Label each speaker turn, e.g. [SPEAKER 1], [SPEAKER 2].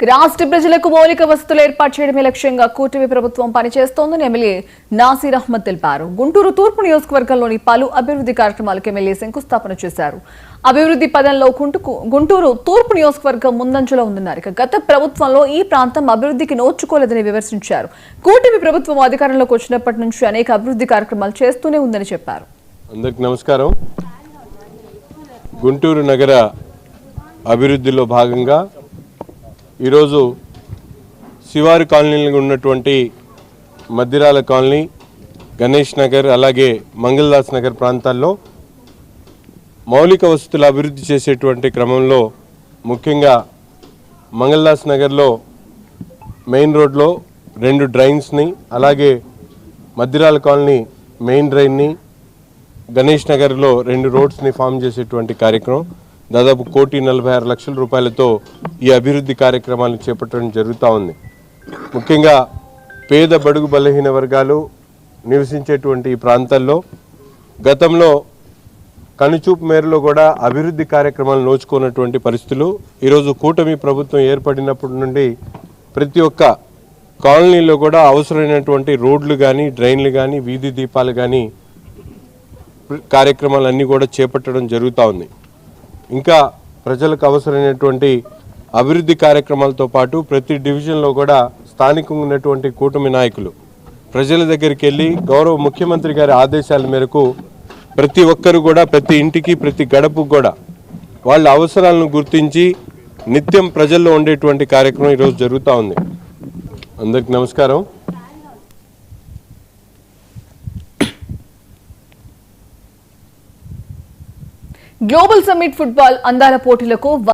[SPEAKER 1] రాష్ట్ర ప్రజలకు మౌలిక వసతులు ఏర్పాటు చేయడమే లక్ష్యంగా కూటమి ప్రభుత్వం పనిచేస్తోందని ఎమ్మెల్యే నాసీర్ అహ్మద్ తెలిపారు. గుంటూరు తూర్పు నియోజకవర్గంలోని పలు అభివృద్ధి కార్యక్రమాలకు ఎమ్మెల్యే శంకుస్థాపన చేశారు. అభివృద్ధి పదంలో గుంటూరు తూర్పు నియోజకవర్గం ముందంజలో ఉందన్నారు. గత ప్రభుత్వంలో ఈ ప్రాంతం అభివృద్ధికి నోచుకోలేదని విమర్శించారు. కూటమి ప్రభుత్వం అధికారంలోకి వచ్చినప్పటి నుంచి అనేక అభివృద్ధి కార్యక్రమాలు చేస్తూనే ఉందని చెప్పారు.
[SPEAKER 2] అందరికీ నమస్కారం. గుంటూరు నగర అభివృద్ధిలో భాగంగా ఈరోజు శివారు కాలనీలో ఉన్నటువంటి మద్దిరాల కాలనీ, గణేష్ నగర్, అలాగే మంగళదాస్ నగర్ ప్రాంతాల్లో మౌలిక వసతులు అభివృద్ధి చేసేటువంటి క్రమంలో ముఖ్యంగా మంగళదాస్ నగర్లో మెయిన్ రోడ్లో 2 డ్రైన్స్ని, అలాగే మద్దిరాల కాలనీ మెయిన్ డ్రైన్ని, గణేష్ నగర్లో 2 రోడ్స్ని ఫామ్ చేసేటువంటి కార్యక్రమం దాదాపు 1,46,00,000 రూపాయలతో ఈ అభివృద్ధి కార్యక్రమాలను చేపట్టడం జరుగుతూ ఉంది. ముఖ్యంగా పేద బడుగు బలహీన వర్గాలు నివసించేటువంటి ఈ ప్రాంతాల్లో గతంలో కనుచూపు మేరలో కూడా అభివృద్ధి కార్యక్రమాలు నోచుకున్నటువంటి పరిస్థితులు ఈరోజు కూటమి ప్రభుత్వం ఏర్పడినప్పటి నుండి ప్రతి ఒక్క కాలనీలో కూడా అవసరమైనటువంటి రోడ్లు కానీ, డ్రైన్లు కానీ, వీధి దీపాలు కానీ కార్యక్రమాలన్నీ కూడా చేపట్టడం జరుగుతూ ఉంది. ఇంకా ప్రజలకు అవసరమైనటువంటి అభివృద్ధి కార్యక్రమాలతో పాటు ప్రతి డివిజన్లో కూడా స్థానికంగా ఉన్నటువంటి కూటమి నాయకులు ప్రజల దగ్గరికి వెళ్ళి గౌరవ ముఖ్యమంత్రి గారి ఆదేశాల మేరకు ప్రతి ఒక్కరు కూడా ప్రతి ఇంటికి, ప్రతి గడపకు కూడా వాళ్ళ అవసరాలను గుర్తించి నిత్యం ప్రజల్లో ఉండేటువంటి కార్యక్రమం ఈరోజు జరుగుతూ ఉంది. అందరికీ నమస్కారం.
[SPEAKER 1] గ్లోబల్ సమ్మిట్ ఫుట్బాల్ అందాల పోటీలకు